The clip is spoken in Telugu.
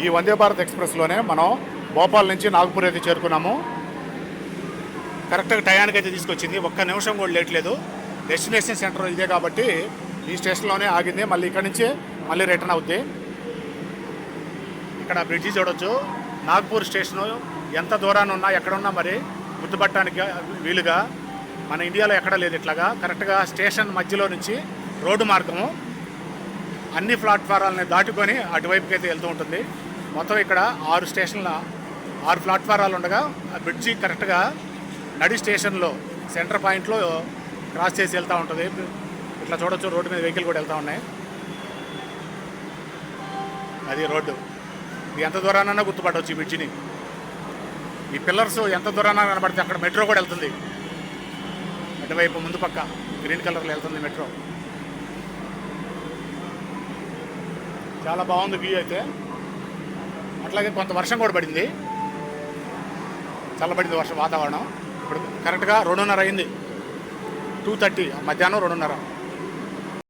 ఈ వందే భారత్ ఎక్స్ప్రెస్లోనే మనం భోపాల్ నుంచి నాగ్పూర్ అయితే చేరుకున్నాము. కరెక్ట్గా టయానికి అయితే తీసుకొచ్చింది, ఒక్క నిమిషం కూడా లేట్ లేదు. డెస్టినేషన్ సెంటర్ ఇదే కాబట్టి ఈ స్టేషన్లోనే ఆగింది. మళ్ళీ ఇక్కడ నుంచి మళ్ళీ రిటర్న్ అవుద్ది. ఇక్కడ బ్రిడ్జి చూడొచ్చు. నాగ్పూర్ స్టేషను ఎంత దూరాన్ని ఉన్నా ఎక్కడున్నా మరి గుర్తుపట్టడానికి వీలుగా మన ఇండియాలో ఎక్కడ లేదు ఇట్లాగా. కరెక్ట్గా స్టేషన్ మధ్యలో నుంచి రోడ్డు మార్గము అన్ని ప్లాట్ఫారాలని దాటుకొని అటువైపుకి అయితే వెళ్తూ ఉంటుంది. మొత్తం ఇక్కడ 6 స్టేషన్ల 6 ప్లాట్ఫారాలు ఉండగా ఆ బ్రిడ్జి కరెక్ట్గా నడి స్టేషన్లో సెంటర్ పాయింట్లో క్రాస్ చేసి వెళ్తూ ఉంటుంది. ఇట్లా చూడొచ్చు, రోడ్డు మీద వెహికల్ కూడా వెళ్తూ ఉన్నాయి. అది రోడ్డు. ఇది ఎంత దూరానన్నా గుర్తుపట్టవచ్చు ఈ బ్రిడ్జిని. ఈ పిల్లర్స్ ఎంత దూరాన కనబడితే అక్కడ మెట్రో కూడా వెళ్తుంది. అటువైపు ముందు పక్క గ్రీన్ కలర్లో వెళ్తుంది మెట్రో. చాలా బాగుంది వ్యూ అయితే. అట్లాగే కొంత వర్షం కూడా పడింది, చల్లబడింది వర్షం వాతావరణం. ఇప్పుడు కరెక్ట్గా 2:30 అయింది, 2:30 మధ్యాహ్నం 2:30.